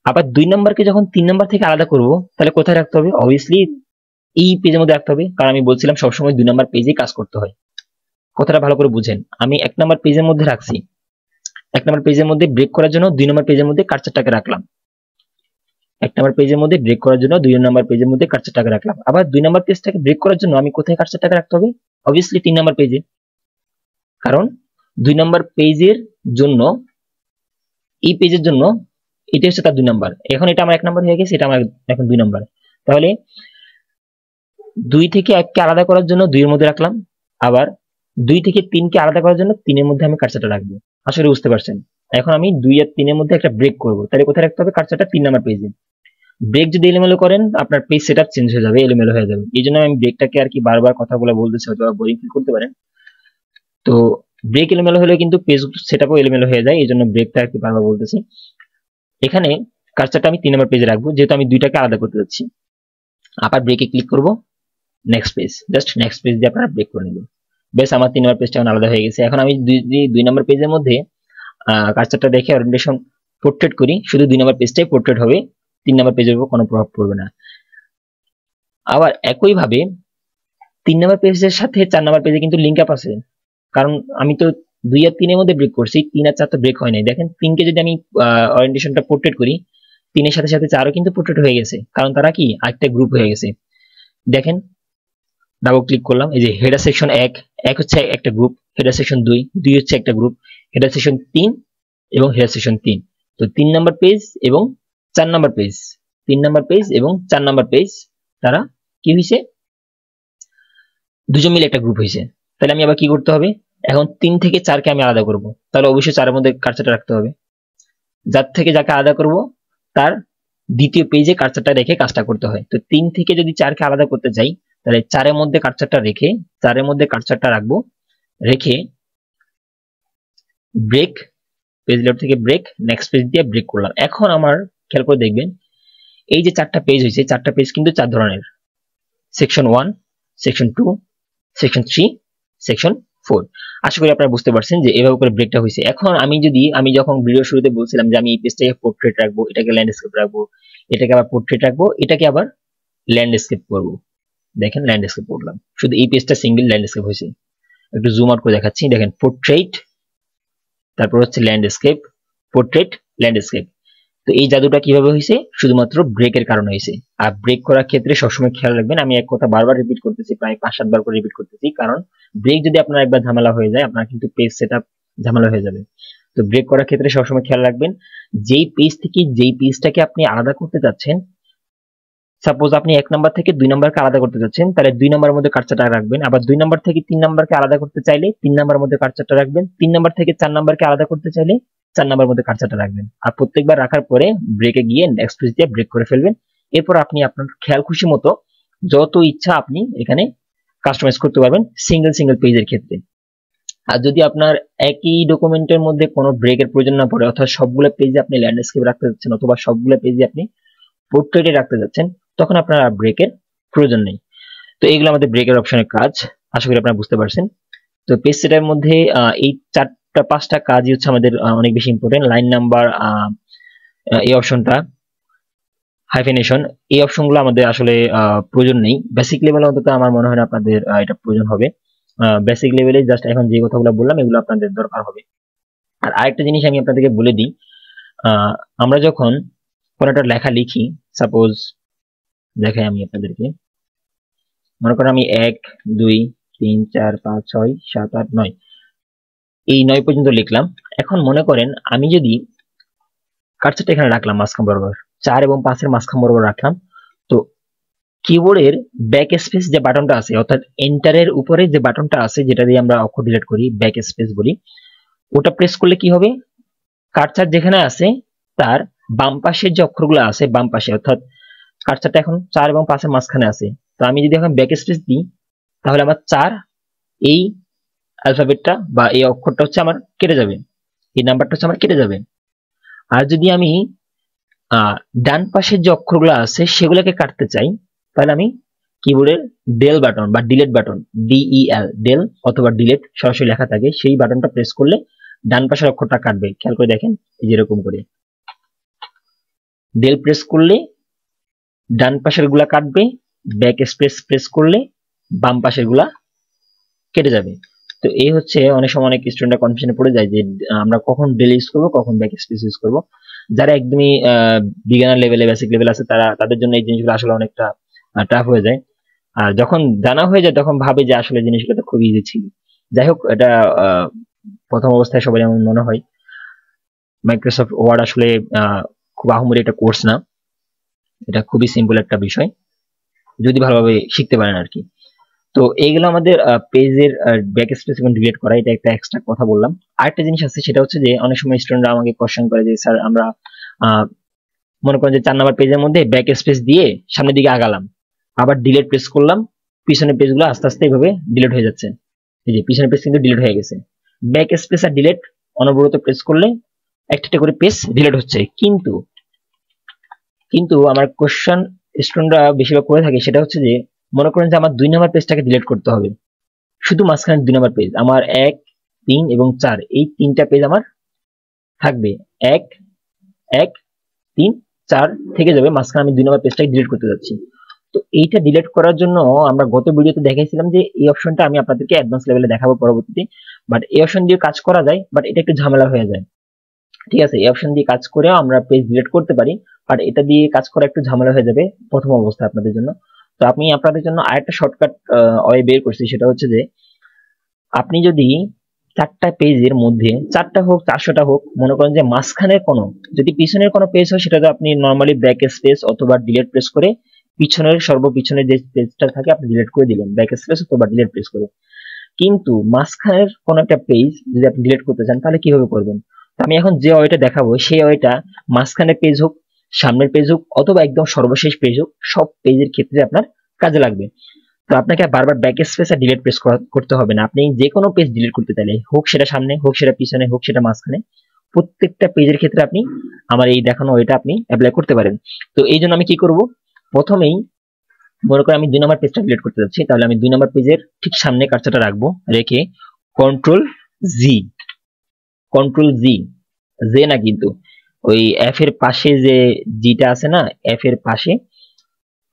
আবার 2 নম্বরকে যখন 3 নম্বর থেকে আলাদা করব, তাহলে কোথায় রাখতে হবে? অবভিয়াসলি এই পেজের মধ্যে রাখতে হবে, কারণ আমি বলছিলাম সবসময় 2 নম্বর পেজে কাজ করতে হয়। কথাটা ভালো করে বুঝেন, আমি 1 নম্বর পেজের মধ্যে রাখছি, 1 নম্বর পেজের মধ্যে ব্রেক করার জন্য 2 নম্বর পেজের মধ্যে কার্সারটাকে রাখলাম, 1 নম্বর পেজের মধ্যে ব্রেক করার জন্য 2 নম্বর পেজের মধ্যে কার্সারটাকে রাখলাম। আবার 2 নম্বর পেজটাকে ব্রেক করার জন্য আমি কোথায় কার্সারটাকে রাখতে হবে? অবভিয়াসলি 3 নম্বর পেজে, কারণ 2 নম্বর পেজের জন্য, এই পেজের জন্য এটা হচ্ছে তার 2 নম্বর। এখন এটা আমার 1 নম্বর হয়ে গেছে, এটা আমার এখন 2 নম্বর। তাহলে 2 থেকে 1 কে আলাদা করার জন্য 2 এর মধ্যে রাখলাম, আবার 2 থেকে 3 কে আলাদা করার জন্য 3 এর মধ্যে আমি কার্সারটা রাখবো। আসলে বুঝতে পারছেন? এখন আমি 2 আর 3 এর মধ্যে একটা ব্রেক করব, তাহলে কোথায় রাখতে হবে? কার্সারটা 3 নম্বর পেজে। ব্রেক যদি এলোমেলো করেন, আপনার পেজ সেটআপ চেঞ্জ হয়ে যাবে, এলোমেলো হয়ে যাবে। এই জন্য আমি ব্রেকটাকে আর কি বারবার কথাগুলো বলতেছি, হয়তো বোরিং ফিল করতে পারেন। তো ব্রেক এলোমেলো হলে কিন্তু পেজ সেটআপও এলোমেলো হয়ে যায়, এই জন্য ব্রেকটা আর কি বারবার বলতেছি। এখানে কার্সারটা আমি 3 নম্বর পেজে রাখবো, যেহেতু আমি দুইটাকে আলাদা করতে যাচ্ছি। আবার ব্রেকে ক্লিক করব, next page, just next page দিয়ে আপনারা ব্রেক করে নেবেন। বেশ, আমার 3 নম্বর পেজটা আলাদা হয়ে গেছে। এখন আমি 2 নম্বর পেজের মধ্যে কার্সারটা রেখে ওরিয়েন্টেশন পোর্ট্রেট করি, শুধু 2 নম্বর পেজটাই পোর্ট্রেট হবে, 3 নম্বর পেজের উপর কোনো প্রভাব পড়বে না। আবার একইভাবে 3 নম্বর পেজের সাথে 4 নম্বর পেজে কিন্তু লিঙ্ক আপ আছে, কারণ আমি তো 2 আর 3 এর মধ্যে ব্রেক করছি, 3 আর 4 তো ব্রেক হয় নাই। দেখেন 3 কে যদি আমি ওরিয়েন্টেশনটা পোর্ট্রেট করি, 3 এর সাথে সাথে 4ও কিন্তু পোর্ট্রেট হয়ে গেছে, কারণ তারা কি আরেকটা গ্রুপ হয়ে গেছে। দেখেন ডাবল ক্লিক করলাম, এই যে হেডার সেকশন 1 হচ্ছে একটা গ্রুপ, হেডার সেকশন 2 হচ্ছে একটা গ্রুপ, হেডার সেকশন 3 এবং হেডার সেকশন 3। তো 3 নম্বর পেজ এবং 4 নম্বর পেজ, 3 নম্বর পেজ এবং 4 নম্বর পেজ তারা কি হয়েছে? দুজন মিলে একটা গ্রুপ হয়েছে। তাহলে আমি আবার কি করতে হবে? এখন 3 থেকে 4 কে আমি আলাদা করব, তাহলে অবশ্যই 4 এর মধ্যে কার্সারটা রাখতে হবে। যার থেকে যাকে আলাদা করব তার দ্বিতীয় পেজে কার্সারটা রেখে কাজটা করতে হয়। তো 3 থেকে যদি 4 কে আলাদা করতে যাই, তাহলে 4 এর মধ্যে কার্সারটা রেখে 4 এর মধ্যে কার্সারটা রাখবো, রেখে ব্রেক, পেজ লেআউট থেকে ব্রেক, নেক্সট পেজ দিয়ে ব্রেক করলাম। এখন আমার খেয়াল করে দেখবেন, এই যে 4টা পেজ হয়েছে, 4টা পেজ কিন্তু 4 ধরনের, সেকশন 1, সেকশন 2, সেকশন 3, সেকশন 4। আশা করি আপনারা বুঝতে পারছেন যে এভাবে করে ব্রেকটা হয়েছে। এখন আমি যখন ভিডিও শুরুতে বলছিলাম যে আমি এই পেজটাকে পোর্ট্রেট রাখবো, এটাকে ল্যান্ডস্কেপ রাখবো, এটাকে আবার পোর্ট্রেট রাখবো, এটাকে আবার ল্যান্ডস্কেপ করব, দেখেন ল্যান্ডস্কেপ করলাম, শুধু এই পেজটা সিঙ্গেল ল্যান্ডস্কেপ হয়েছে। একটু জুম আউট করে দেখাচ্ছি, দেখেন পোর্ট্রেট, তারপর হচ্ছে ল্যান্ডস্কেপ, পোর্ট্রেট, ল্যান্ডস্কেপ। তো এই জাদুটা কিভাবে হয়েছে? শুধুমাত্র ব্রেকের কারণে হয়েছে। আর ব্রেক করার ক্ষেত্রে সবসময় খেয়াল রাখবেন, আমি এক কথা বারবার রিপিট করতেছি, প্রায় 5-7 বার করে রিপিট করতেছি, কারণ ব্রেক যদি আপনার একবার ঝামেলা হয়ে যায়, আপনার কিন্তু পেজ সেটআপ ঝামেলা হয়ে যাবে। তো ব্রেক করার ক্ষেত্রে সবসময় খেয়াল রাখবেন, যেই পেজ থেকে যেই পেজটাকে আপনি আলাদা করতে যাচ্ছেন, সাপোজ আপনি 1 নাম্বার থেকে 2 নাম্বারকে আলাদা করতে যাচ্ছেন, তাহলে 2 নাম্বারের মধ্যে কার্সারটা রাখবেন। আবার 2 নাম্বার থেকে 3 নাম্বারকে আলাদা করতে চাইলে 3 নাম্বারের মধ্যে কার্সারটা রাখবেন। 3 নাম্বার থেকে 4 নাম্বারকে আলাদা করতে চাইলে 4 নাম্বারের মধ্যে কার্সারটা রাখবেন। আর প্রত্যেকবার রাখার পরে ব্রেকে গিয়ে নেক্সট পেজ দিয়ে ব্রেক করে ফেলবেন। এরপর আপনি আপনার খেয়াল খুশি মতো যত ইচ্ছা আপনি এখানে কাস্টমাইজ করতে পারবেন সিঙ্গেল পেজের ক্ষেত্রে। আর যদি আপনার একই ডকুমেন্টের মধ্যে কোনো ব্রেকের প্রয়োজন না পড়ে, অর্থাৎ সবগুলো পেজে আপনি ল্যান্ডস্কেপ রাখতে যাচ্ছেন অথবা সবগুলো পেজে আপনি পোর্ট্রেটে রাখতে যাচ্ছেন, তখন আপনার ব্রেকের প্রয়োজন নেই। তো এগুলো আমাদের ব্রেকের অপশনের কাজ, আশা করি আপনারা বুঝতে পারছেন। তো পেজ সেটার মধ্যে এই 4-5টা কাজই হচ্ছে আমাদের অনেক বেশি ইম্পর্টেন্ট। লাইন নাম্বার, এই অপশনটা, হাইফেনেশন, এই অপশনগুলো আমাদের আসলে প্রয়োজন নেই। বেসিক লেভেলে অন্তত আমার মনে হয় না আপনাদের এটা প্রয়োজন হবে। বেসিক লেভেলে জাস্ট এখন যে কথাগুলো বললাম এগুলো আপনাদের দরকার হবে। আর আরেকটা জিনিস আমি আপনাদেরকে বলে দিই, আমরা যখন কোনো একটা লেখা লিখি, সাপোজ দেখাই আমি আপনাদেরকে, মনে করেন আমি 1, 2, 3, 4, 5, 6, 7, 8, 9 এই 9 পর্যন্ত লিখলাম। এখন মনে করেন আমি যদি কার্সারটা এখানে রাখলাম মাঝখান বরাবর, 4 এবং 5 এর মাঝখান বরাবর রাখলাম, তো কিবোর্ডের ব্যাক স্পেস যে বাটনটা আছে, অর্থাৎ এন্টারের উপরে যে বাটনটা আছে যেটা দিয়ে আমরা অক্ষর ডিলিট করি, ব্যাক স্পেস বলি, ওটা প্রেস করলে কি হবে, কার্সার যেখানে আছে তার বাম পাশের যে অক্ষরগুলো আছে, বাম পাশে, অর্থাৎ কার্সারটা এখন 4 এবং 5 এর মাঝখানে আছে। তো আমি যদি এখন ব্যাক স্পেস দিই, তাহলে আমার 4 এই অ্যালফাবেটটা বা এই অক্ষরটা হচ্ছে আমার কেটে যাবে, এই নাম্বারটা হচ্ছে আমার কেটে যাবে। আর যদি আমি ডান পাশের যে অক্ষরগুলো আছে সেগুলোকে কাটতে চাই, তাহলে আমি কিবোর্ডের ডেল বাটন বা ডিলিট বাটন, DEL, ডেল অথবা ডিলিট সরাসরি লেখা থাকে, সেই বাটনটা প্রেস করলে ডান পাশের অক্ষরটা কাটবে। খেয়াল করে দেখেন, এই যেরকম করে ডেল প্রেস করলে ডান পাশের গুলা কাটবে, ব্যাক স্পেস প্রেস করলে বাম পাশের গুলা কেটে যাবে। তো এই হচ্ছে অনেক সময় অনেক স্টুডেন্টরা কনফিউশনে পড়ে যায় যে আমরা কখন ডেল ইউজ করবো, কখন ব্যাক স্পেস ইউজ করবো। যারা একদমই বিগিনার লেভেলে, বেসিক লেভেল আছে, তাদের জন্য এই জিনিসগুলো আসলে অনেকটা টাফ হয়ে যায়। আর যখন জানা হয়ে যায় তখন ভাবে যে আসলে জিনিসগুলো তো খুব ইজি ছিল। যাই হোক, এটা প্রথম অবস্থায় সবাই এমন মনে হয়। মাইক্রোসফট ওয়ার্ড আসলে খুব আহামরি একটা কোর্স না, এটা খুবই সিম্পল একটা বিষয় যদি ভালোভাবে শিখতে পারেন আর কি। তো এইগুলো আমাদের পেজের ব্যাক স্পেস এবং ডিলিট করা, এটা একটা এক্সট্রা কথা বললাম। আরেকটা জিনিস আছে, সেটা হচ্ছে যে অনেক সময় স্টুডেন্টরা আমাকে কোশ্চেন করে যে স্যার আমরা মনে করেন যে 4 নাম্বার পেজের মধ্যে ব্যাক স্পেস দিয়ে সামনের দিকে আগালাম, আবার ডিলিট প্রেস করলাম, পিছনের পেজগুলো আস্তে আস্তে এইভাবে ডিলিট হয়ে যাচ্ছে। এই যে পিছনের পেজ কিন্তু ডিলিট হয়ে গেছে। ব্যাক স্পেস আর ডিলিট অনবরত প্রেস করলে একটা করে পেজ ডিলিট হচ্ছে। কিন্তু আমার কোশ্চেন স্টুডেন্টরা বেশিরভাগ করে থাকে সেটা হচ্ছে যে মনে করেন যে আমার 2 নাম্বার পেজটাকে ডিলিট করতে হবে, শুধু মাঝখানে 2 নাম্বার পেজ, আমার 1, 3 এবং 4 এই 3টা পেজ আমার থাকবে, 1, 1, 3, 4 থেকে যাবে, মাঝখানে আমি 2 নাম্বার পেজটাকে ডিলিট করতে যাচ্ছি। তো এইটা ডিলিট করার জন্য আমরা গত ভিডিওতে দেখাইছিলাম যে এই অপশনটা আমি আপনাদেরকে অ্যাডভান্স লেভেলে দেখাবো পরবর্তীতে, বাট এই অপশন দিয়ে কাজ করা যায়, বাট এটা একটু ঝামেলা হয়ে যায়। ঠিক আছে, এই অপশন দিয়ে কাজ করেও আমরা পেজ ডিলিট করতে পারি, বাট এটা দিয়ে কাজ করা একটু ঝামেলা হয়ে যাবে প্রথম অবস্থায় আপনাদের জন্য। তো আমি আপনাদের জন্য আরেকটা শর্টকাট ওয়ে বের করছি, সেটা হচ্ছে যে আপনি যদি 4টা পেজের মধ্যে 4টা হোক 400টা হোক, মনে করেন যে মাঝখানের কোনো, যদি পিছনের কোনো পেজ হয় সেটা আপনি নর্মালি ব্যাক স্পেস অথবা ডিলিট প্রেস করে পিছনের সর্বপিছনের যে পেজটা থাকে আপনি ডিলিট করে দিলেন ব্যাক স্পেস অথবা ডিলিট প্রেস করে। কিন্তু মাঝখানের কোন একটা পেজ যদি আপনি ডিলিট করতে চান তাহলে কিভাবে করবেন? আমি এখন যে ওয়েটা দেখাবো সেই ওয়েটা মাঝখানের পেজ হোক, সামনের পেজ হোক অথবা একদম সর্বশেষ পেজ হোক, সব পেজের ক্ষেত্রে আপনার কাজে লাগবে। তো আপনাকে বারবার ব্যাক স্পেস আর ডিলিট প্রেস করতে হবে না। আপনি যে কোনো পেজ ডিলিট করতে চাইলে, হোক সেটা সামনে, হোক সেটা পিছনে, হোক সেটা মাঝখানে, প্রত্যেকটা পেজের ক্ষেত্রে আপনি আমার এই দেখানো ওয়েটা আপনি অ্যাপ্লাই করতে পারেন। তো এই জন্য আমি কি করব, প্রথমেই মনে করি আমি 2 নাম্বার পেজটা ডিলিট করতে যাচ্ছি, তাহলে আমি 2 নাম্বার পেজের ঠিক সামনে কার্সারটা রাখবো, রেখে কন্ট্রোল জি, কন্ট্রোল জি, জে না কিন্তু ওই এফ এর পাশে যে জিটা আছে না, এফ এর পাশে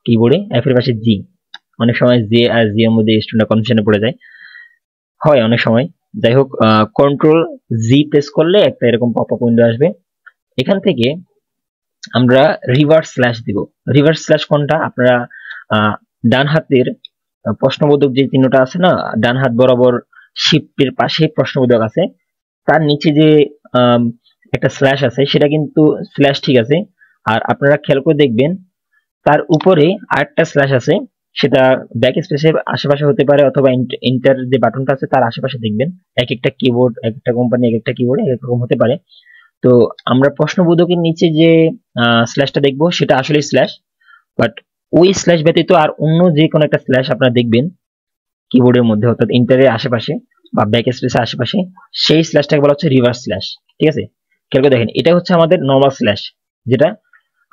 কিবোর্ডে এফ এর পাশে জি, অনেক সময় জে আর জি এর মধ্যে স্টুডেন্ট কনফিউশনে পড়ে যায়, হয় অনেক সময়। যাই হোক, কন্ট্রোল জি প্রেস করলে একটা এরকম পপআপ উইন্ডো আসবে। এখান থেকে আমরা রিভার্স স্ল্যাশ দিব। রিভার্স স্ল্যাশ কোনটা? আপনারা ডান হাতের প্রশ্নবোধক যে চিহ্নটা আছে না, ডান হাত বরাবর শিফটের পাশে প্রশ্নবোধক আছে, তার নিচে যে একটা স্ল্যাশ আছে সেটা কিন্তু স্ল্যাশ ঠিক আছে, আর আপনারা খেয়াল করে দেখবেন তার উপরে আরেকটা স্ল্যাশ আছে, সেটা ব্যাক স্পেসের আশেপাশে হতে পারে অথবা এন্টার যে বাটনটা আছে তার আশেপাশে দেখবেন। এক একটা কিবোর্ড, এক একটা কোম্পানি এক একটা কিবোর্ডে এক এক রকম হতে পারে। তো আমরা প্রশ্নবোধকের নিচে যে স্ল্যাশটা দেখবো সেটা আসলে স্ল্যাশ, বাট ওই স্ল্যাশ ব্যতীত আর অন্য যে কোনো একটা স্ল্যাশ আপনারা দেখবেন কিবোর্ডের মধ্যে, অর্থাৎ ইন্টারের আশেপাশে বা ব্যাক স্পেসের আশেপাশে, সেই স্ল্যাশটাকে বলা হচ্ছে রিভার্স স্ল্যাশ। ঠিক আছে, খেয়াল করে দেখেন, এটা হচ্ছে আমাদের নর্মাল স্ল্যাশ, যেটা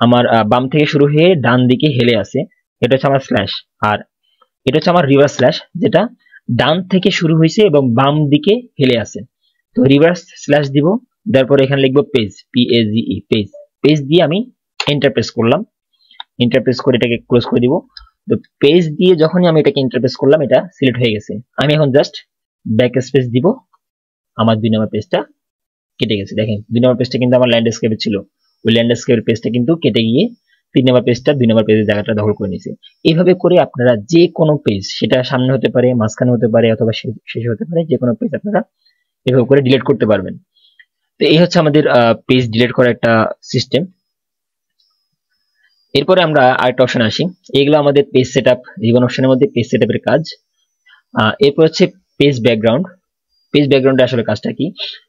আমার বাম থেকে শুরু হয়ে ডান দিকে হেলে আছে, এটা হচ্ছে আমার স্ল্যাশ। আর এটা হচ্ছে আমার রিভার্স স্ল্যাশ, যেটা ডান থেকে শুরু হয়েছে এবং বাম দিকে হেলে আছে। তো রিভার্স স্ল্যাশ দিব, তারপর এখানে লিখবো পেজ, PAGE, পেজ। পেজ দিয়ে আমি এন্টার প্রেস করলাম, এন্টার প্রেস করে এটাকে ক্লোজ করে দিব। তো পেজ দিয়ে যখনই আমি এটাকে এন্টার প্রেস করলাম, এটা সিলেক্ট হয়ে গেছে। আমি এখন জাস্ট ব্যাক স্পেস দিব, আমার 2 নম্বর পেজটা কেটে গেছে। দেখেন 2 নম্বর পেজটা কিন্তু আমার ল্যান্ডস্কেপে ছিল, ওই ল্যান্ডস্কেপের পেজটা কিন্তু কেটে গিয়ে 3 নম্বর পেজটা 2 নম্বর পেজের জায়গাটা দখল করে নিয়েছে। এইভাবে করে আপনারা যে কোনো পেজ, সেটা সামনে হতে পারে, মাঝখানে হতে পারে, অথবা শেষে হতে পারে, যে কোনো পেজ আপনারা এভাবে করে ডিলিট করতে পারবেন। তো এই হচ্ছে আমাদের পেজ ডিলিট করার একটা সিস্টেম। এরপরে আমরা আরেকটা অপশন আসি, এগুলো আমাদের পেজ সেটআপ, রিবন অপশনের মধ্যে পেজ সেটআপের কাজ। এরপর হচ্ছে পেজ ব্যাকগ্রাউন্ড। পেজ ব্যাকগ্রাউন্ডে আসলে কাজটা কি?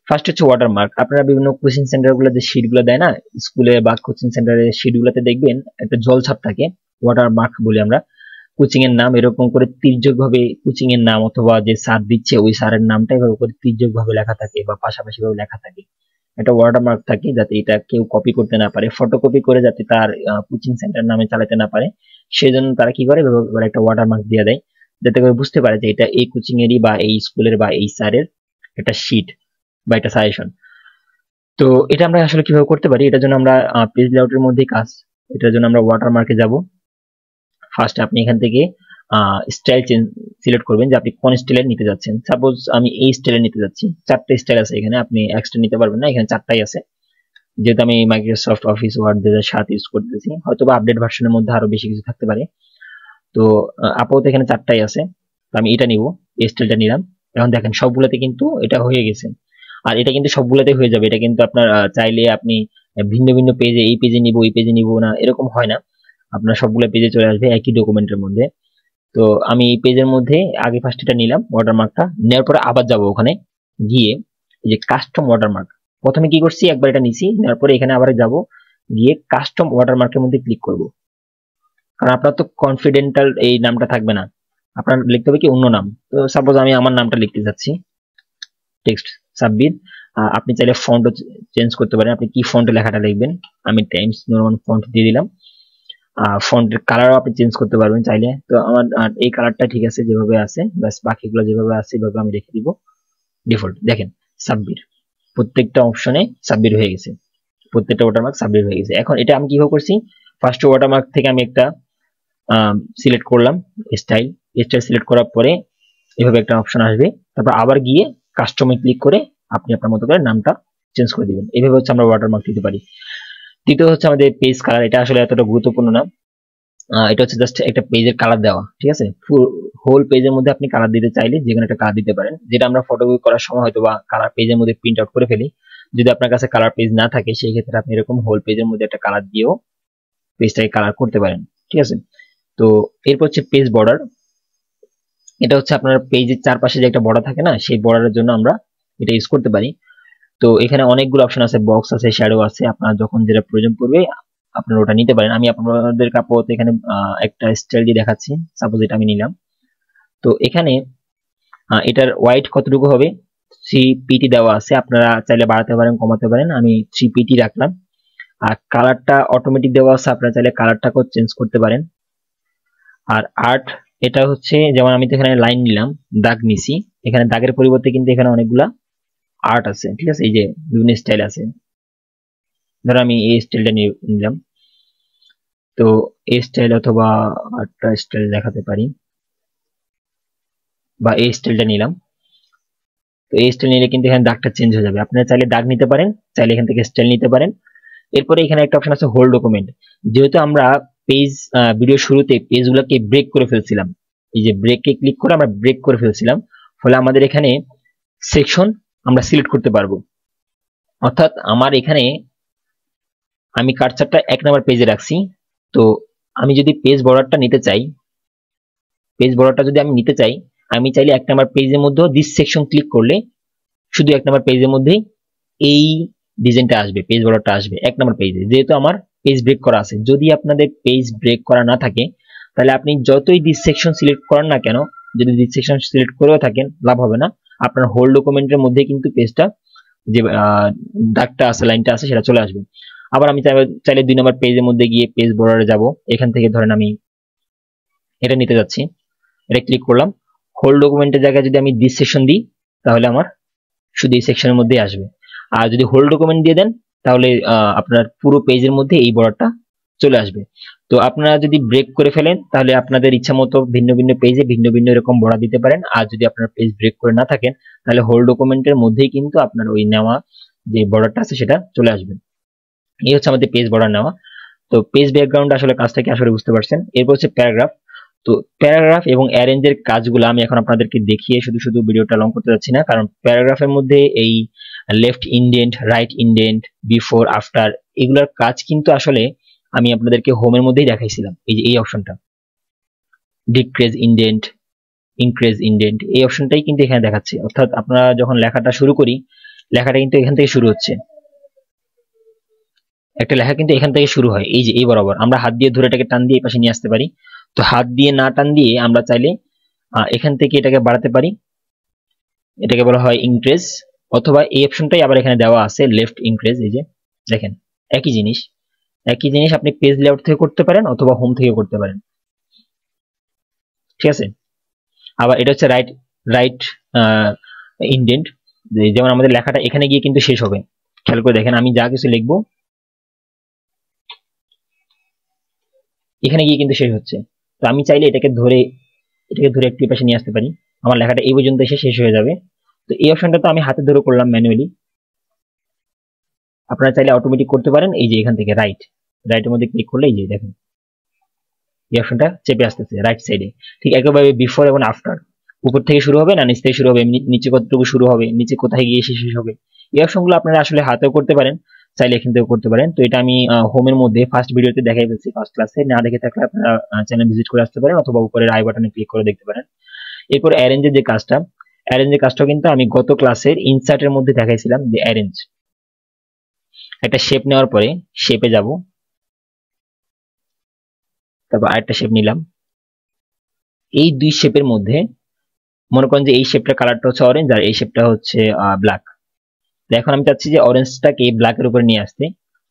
ফার্স্ট হচ্ছে ওয়াটারমার্ক। আপনারা বিভিন্ন কোচিং সেন্টার গুলো যে শীট গুলো দেয় না, স্কুলে বা কোচিং সেন্টারের শীট গুলোতে দেখবেন একটা জল ছাপ থাকে, ওয়াটারমার্ক বলি আমরা। কোচিং এর নাম এরকম করে তির্যক ভাবে কোচিং এর নাম অথবা যে স্যার দিচ্ছে ওই স্যারের নামটা এভাবে করে তির্যক ভাবে লেখা থাকে বা পাশাপাশি ভাবে লেখা থাকে, একটা ওয়াটারমার্ক থাকে, যাতে এটা কেউ কপি করতে না পারে, ফটোকপি করে যাতে তার কোচিং সেন্টার নামে চালাতে না পারে, সেই জন্য তারা কি করে একটা ওয়াটারমার্ক দিয়ে দেয়, যাতে করে বুঝতে পারে যে এটা এই কোচিং এরই বা এই স্কুলের বা এই স্যারের একটা শীট বা একটা সাজেশন। তো এটা আমরা আসলে কিভাবে করতে পারি? এটার জন্য আমরা পেজ লেআউটের মধ্যে কাজ, এটার জন্য আমরা ওয়াটারমার্কে যাব। ফার্স্ট আপনি এখান থেকে স্টাইল সিলেক্ট করবেন যে আপনি কোন স্টাইলের নিতে যাচ্ছেন। সাপোজ আমি এই স্টাইলের নিতে যাচ্ছি, 4টা স্টাইল আছে এখানে, আপনি এক্সট্রা নিতে পারবেন না, এখানে 4টাই আছে। যেহেতু আমি মাইক্রোসফট অফিস ওয়ার্ড 2007 ইউজ করতেছি, হয়তো বা আপডেট ভার্সনের মধ্যে আরো বেশি কিছু থাকতে পারে। তো আপাতত এখানে 4টাই আছে, তো আমি এটা নিব, এই স্টাইলটা নিলাম। এখন দেখেন সবগুলোতে কিন্তু এটা হয়ে গেছে, আর এটা কিন্তু সবগুলোতে হয়ে যাবে। এটা কিন্তু আপনার চাইলে আপনি ভিন্ন ভিন্ন পেজে, এই পেজে নিব এই পেজে নিব না, এরকম হয় না, আপনার সবগুলো পেজে চলে আসবে একই ডকুমেন্টের মধ্যে। তো আমি এই পেজের মধ্যে আগে ফার্স্ট এটা নিলাম ওয়াটারমার্কটা, নেওয়ার পরে আবার যাব ওখানে গিয়ে এই যে কাস্টম ওয়াটারমার্ক, প্রথমে কি করছি একবার এটা নিছি, নেওয়ার পরে এখানে আবার যাব, গিয়ে কাস্টম ওয়াটারমার্কের মধ্যে ক্লিক করব। কারণ আপনার তো কনফিডেন্টাল এই নামটা থাকবে না, আপনার লিখতে হবে কি অন্য নাম। তো সাপোজ আমি আমার নামটা লিখতে যাচ্ছি, টেক্সট সাব্বির। আপনি চাইলে ফন্ট চেঞ্জ করতে পারেন, আপনি কি ফন্টে লেখাটা লিখবেন। আমি টাইমস নিউ ফন্ট দিয়ে দিলাম। ফন্টের কালারও আপনি চেঞ্জ করতে পারবেন চাইলে। তো আমার এই কালারটা ঠিক আছে যেভাবে আছে, ব্যাস বাকিগুলো যেভাবে আছে সেভাবে আমি রেখে দিব ডিফল্ট। দেখেন সাব্বির, প্রত্যেকটা অপশনে সাব্বির হয়ে গেছে, প্রত্যেকটা ওয়াটারমার্ক সাব্বির হয়ে গেছে। এখন এটা আমি কিভাবে করছি, ফার্স্ট ওয়াটারমার্ক থেকে আমি একটা সিলেক্ট করলাম, স্টাইল। স্টাইল সিলেক্ট করার পরে এভাবে একটা অপশন আসবে, তারপর আবার গিয়ে কাস্টমে ক্লিক করে আপনি আপনার মতো করে নামটা চেঞ্জ করে দিবেন। এইভাবে হচ্ছে আমরা ওয়াটারমার্ক দিতে পারি। দ্বিতীয় হচ্ছে আমাদের পেজ কালার, এটা আসলে এতটা গুরুত্বপূর্ণ না, এটা হচ্ছে জাস্ট একটা পেজের কালার দেওয়া, ঠিক আছে। হোল পেজের মধ্যে আপনি কালার দিতে চাইলে যেকোনো একটা কালার দিতে পারেন, যেটা আমরা ফটোকপি করার সময় হয়তো বা কালার পেজের মধ্যে প্রিন্ট আউট করে ফেলি। যদি আপনার কাছে কালার পেজ না থাকে সেই ক্ষেত্রে আপনি এরকম হোল পেজের মধ্যে একটা কালার দিয়েও পেজটাকে কালার করতে পারেন, ঠিক আছে। তো এরপর হচ্ছে পেজ বর্ডার, এটা হচ্ছে আপনার পেজের চারপাশে যে একটা বর্ডার থাকে না, সেই বর্ডারের জন্য আমরা এটা ইউজ করতে পারি। তো এখানে অনেকগুলো অপশন আছে, বক্স আছে, শ্যাডো আছে, আপনার যখন যেটা প্রয়োজন পড়বে আপনারা ওটা নিতে পারেন। আমি আপনাদের আপাতত এখানে একটা স্টাইল দিয়ে দেখাচ্ছি, সাপোজ এটা আমি নিলাম। তো এখানে এটার ওয়াইড কতটুকু হবে 3pt দেওয়া আছে, আপনারা চাইলে বাড়াতে পারেন কমাতে পারেন, আমি 3pt রাখলাম। আর কালারটা অটোমেটিক দেওয়া আছে, আপনারা চাইলে কালারটাকেও চেঞ্জ করতে পারেন। আর আর্ট এটা হচ্ছে যেমন আমি তো এখানে লাইন নিলাম, দাগ নিছি, এখানে দাগের পরিবর্তে কিন্তু এখানে অনেকগুলা আর্ট আছে, ঠিক আছে, এই যে বিভিন্ন স্টাইল আছে। ধরো আমি এই স্টাইলটা নিলাম, তো এই স্টাইল অথবা আরেকটা স্টাইল দেখাতে পারি, বা এই স্টাইলটা নিলাম। তো এই স্টাইল নিলে কিন্তু এখানে দাগটা চেঞ্জ হয়ে যাবে। আপনারা চাইলে দাগ নিতে পারেন, চাইলে এখান থেকে স্টাইল নিতে পারেন। এরপরে এখানে একটা অপশন আছে হোল্ড ডকুমেন্ট। যেহেতু আমরা পেজ ভিডিও শুরুতে পেজগুলোকে ব্রেক করে ফেলছিলাম, এই যে ব্রেকে ক্লিক করে আমরা ব্রেক করে ফেলছিলাম, ফলে আমাদের এখানে সেকশন আমরা সিলেক্ট করতে পারবো। অর্থাৎ আমার এখানে আমি কার্সারটা 1 নম্বর পেজে রাখছি, তো আমি যদি পেজ বর্ডারটা নিতে চাই, পেজ বর্ডারটা যদি আমি নিতে চাই, আমি চাইলে 1 নম্বর পেজের মধ্যেও দিস সেকশন ক্লিক করলে শুধু 1 নম্বর পেজের মধ্যেই এই ডিজাইনটা আসবে, পেজ বর্ডারটা আসবে 1 নম্বর পেজে, যেহেতু আমার পেজ ব্রেক করা আছে। যদি আপনাদের পেজ ব্রেক করা না থাকে, তাহলে আপনি যতই দিস সেকশন সিলেক্ট করেন না কেন, যদি দিস সেকশন সিলেক্ট করেও থাকেন, লাভ হবে না। আপনার হোল ডকুমেন্টের মধ্যে কিন্তু পেজটা যে দাগটা আছে, লাইনটা আছে, সেটা চলে আসবে। আবার আমি চাইলে 2 নম্বর পেজের মধ্যে গিয়ে পেজ বর্ডারে যাব, এখান থেকে ধরেন আমি এটা নিতে যাচ্ছি, এটা ক্লিক করলাম, হোল ডকুমেন্টের জায়গায় যদি আমি দিস সেকশন দিই, তাহলে আমার শুধু এই সেকশনের মধ্যেই আসবে। আর যদি হোল ডকুমেন্ট দিয়ে দেন, তাহলে আপনার পুরো পেজের মধ্যে এই বর্ডারটা চলে আসবে। তো আপনারা যদি ব্রেক করে ফেলেন, তাহলে আপনাদের ইচ্ছা মতো ভিন্ন ভিন্ন পেজে ভিন্ন ভিন্ন এরকম বর্ডার দিতে পারেন। আর যদি আপনার পেজ ব্রেক করে না থাকেন, তাহলে হোল ডকুমেন্টের মধ্যেই কিন্তু আপনার ওই নেওয়া যে বর্ডারটা আছে সেটা চলে আসবে। এই হচ্ছে আমাদের পেজ বর্ডার নেওয়া। তো পেজ ব্যাকগ্রাউন্ড আসলে কাজটা কি আসলে বুঝতে পারছেন। এরপর হচ্ছে প্যারাগ্রাফ। তো প্যারাগ্রাফ এবং অ্যারেঞ্জের কাজগুলো আমি এখন আপনাদেরকে দেখিয়ে শুধু শুধু ভিডিওটা লং করতে যাচ্ছি না, কারণ প্যারাগ্রাফের মধ্যে এই left indent, right indent, before, after, এগুলোর কাজ কিন্তু আসলে আমি আপনাদেরকে হোমের মধ্যেই দেখাইছিলাম। এই যে এই অপশনটা ডিক্রিজ ইন্ডেন্ট, ইনক্রিজ ইন্ডেন্ট, এই অপশনটাই কিন্তু এখানে দেখাচ্ছে। অর্থাৎ আপনারা যখন লেখাটা শুরু করি, লেখাটা কিন্তু এখান থেকে শুরু হচ্ছে, একটা লেখা কিন্তু এখান থেকে শুরু হয়, এই যে এই বরাবর। আমরা হাত দিয়ে ধরে এটাকে টান দিয়ে এই পাশে নিয়ে আসতে পারি। তো হাত দিয়ে না টান দিয়ে আমরা চাইলে এখান থেকে এটাকে বাড়াতে পারি, এটাকে বলা হয় ইনক্রিজ। অথবা এই অপশনটাই আবার এখানে দেওয়া আছে লেফট ইনক্রিজ। এই যে দেখেন, একই জিনিস, একই জিনিস আপনি পেজ লেআউট থেকে করতে পারেন অথবা হোম থেকে করতে পারেন, ঠিক আছে। আবার এটা হচ্ছে রাইট, রাইট ইন্ডেন্ট, যেমন আমাদের লেখাটা এখানে গিয়ে কিন্তু শেষ হবে। খেয়াল করে দেখেন, আমি যা কিছু লিখবো এখানে গিয়ে কিন্তু শেষ হচ্ছে। তো আমি চাইলে এটাকে ধরে একটু পাশে নিয়ে আসতে পারি, আমার লেখাটা এই পর্যন্ত এসে শেষ হয়ে যাবে। তো এই অপশনটা তো আমি হাতে ধরে করলাম ম্যানুয়ালি, আপনারা চাইলে অটোমেটিক করতে পারেন। এই যে এখান থেকে রাইটের মধ্যে ক্লিক করলে এই যে দেখেন এই অপশনটা চেপে আসতেছে রাইট সাইডে। ঠিক একইভাবে বিফোর এবং আফটার, উপর থেকে শুরু হবে না নিচ থেকে শুরু হবে, নিচে কতটুকু শুরু হবে, নিচে কোথায় গিয়ে শেষ হবে, এই অপশনগুলো আপনারা আসলে হাতেও করতে পারেন, চাইলে এখান থেকেও করতে পারেন। তো এটা আমি হোমের মধ্যে ফার্স্ট ভিডিওতে দেখাই ফেলছি, ফার্স্ট ক্লাসে। না দেখে থাকলে আপনারা চ্যানেল ভিজিট করে আসতে পারেন অথবা উপরের আই বাটনে ক্লিক করে দেখতে পারেন। এরপর অ্যারেঞ্জের যে কাজটা, অ্যারেঞ্জের কাজটাও কিন্তু আমি গত ক্লাসের ইনসার্টের মধ্যে দেখাইছিলাম যে অ্যারেঞ্জ। একটা শেপ নেওয়ার পরে শেপে যাব, তারপর আরেকটা শেপ নিলাম। এই দুই শেপের মধ্যে মনে করেন যে এই শেপটার কালারটা হচ্ছে অরেঞ্জ আর এই শেপটা হচ্ছে ব্ল্যাক। এখন আমি চাচ্ছি যে অরেঞ্জটাকে ব্ল্যাকের উপরে নিয়ে আসতে।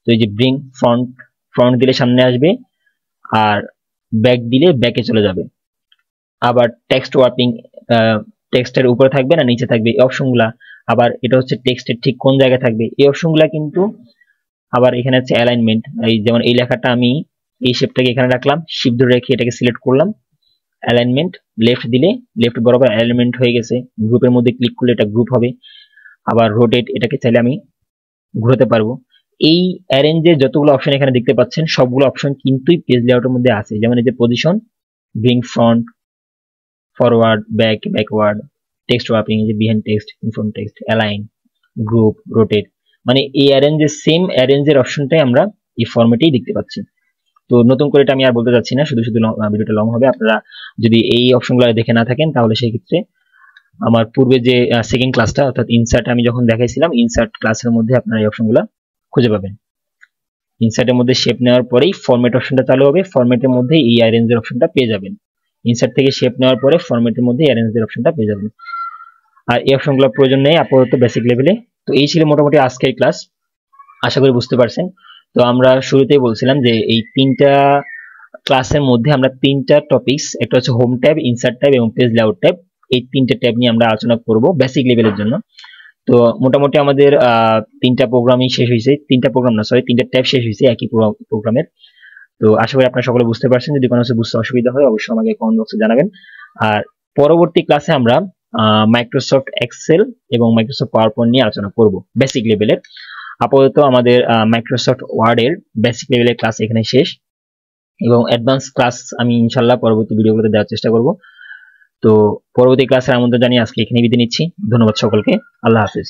তো এই যে ব্রিং ফ্রন্ট, ফ্রন্ট দিলে সামনে আসবে, আর ব্যাক দিলে ব্যাকে চলে যাবে। আবার টেক্সট ওয়ার্পিং, টেক্সটের উপরে থাকবে না নিচে থাকবে, এই অপশনগুলা। আবার এটা হচ্ছে টেক্সটের ঠিক কোন জায়গায় থাকবে, এই অপশনগুলা কিন্তু। আবার এখানে হচ্ছে অ্যালাইনমেন্ট, এই যেমন এই লেখাটা আমি এই শেপটাকে এখানে রাখলাম, শিফট ধরে রেখে এটাকে সিলেক্ট করলাম, অ্যালাইনমেন্ট লেফট দিলে লেফট বরাবর অ্যালাইনমেন্ট হয়ে গেছে। গ্রুপের মধ্যে ক্লিক করলে এটা গ্রুপ হবে। আবার রোটেট, এটাকে চাইলে আমি ঘোরাতে পারবো। এই অ্যারেঞ্জের যতগুলো অপশন এখানে দেখতে পাচ্ছেন, সবগুলো অপশন কিন্তু পেজ লেআউটের মধ্যে আছে। যেমন এই যে position, bring front, forward, back, backward, text warping, যে behind text, in front text, align, group, rotate, মানে এই অ্যারেঞ্জের সেম অ্যারেঞ্জের অপশনটাই আমরা এই ফরম্যাটেই দেখতে পাচ্ছি। তো নতুন করে এটা আমি আর বলতে যাচ্ছি না, শুধু শুধু ভিডিওটা লং হবে। আপনারা যদি এই অপশনগুলো দেখে না থাকেন, তাহলে সেই ক্ষেত্রে আমার পূর্বে যে সেকেন্ড ক্লাসটা অর্থাৎ ইনসার্ট আমি যখন দেখাইছিলাম, ইনসার্ট ক্লাসের মধ্যে আপনারা এই অপশনগুলো খুঁজে পাবেন। ইনসার্টের মধ্যে শেপ নেওয়ার পরেই ফরম্যাট অপশনটা চালু হবে, ফরম্যাটের মধ্যে এই অ্যারেঞ্জের অপশনটা পেয়ে যাবেন। ইনসার্ট থেকে শেপ নেওয়ার পরে ফরম্যাটের মধ্যে অ্যারেঞ্জের অপশনটা পেয়ে যাবেন। আর এই অপশনগুলোর প্রয়োজন নেই আপাতত বেসিক লেভেলে। তো এই ছিল মোটামুটি আজকের ক্লাস, আশা করি বুঝতে পারছেন। তো আমরা শুরুতেই বলছিলাম যে এই তিনটা ক্লাসের মধ্যে আমরা তিনটা টপিকস, একটা হচ্ছে হোম ট্যাব, ইনসার্ট ট্যাব এবং পেজ লেআউট ট্যাব, এই তিনটা ট্যাব নিয়ে আমরা আলোচনা করব বেসিক লেভেলের জন্য। তো মোটামুটি আমাদের তিনটা প্রোগ্রামই শেষ হয়েছে, তিনটা প্রোগ্রাম না সরি, তিনটা ট্যাব শেষ হয়েছে একই প্রোগ্রামের। তো আশা করি আপনারা সকলে বুঝতে পারছেন। যদি কোনো কিছু বুঝতে অসুবিধা হয় অবশ্যই আমাকে কমেন্ট বক্সে জানাবেন। আর পরবর্তী ক্লাসে আমরা মাইক্রোসফট এক্সেল এবং মাইক্রোসফট পাওয়ার পয়েন্ট নিয়ে আলোচনা করব বেসিক লেভেলের। আপাতত আমাদের মাইক্রোসফট ওয়ার্ডের বেসিক লেভেলের ক্লাস এখানে শেষ, এবং অ্যাডভান্স ক্লাস আমি ইনশাল্লাহ পরবর্তী ভিডিওগুলোতে দেওয়ার চেষ্টা করব। তো পরবর্তী ক্লাসের আমন্ত্রণ জানিয়ে আজকে এখানে বিদায় নিচ্ছি। ধন্যবাদ সকলকে। আল্লাহ হাফিজ।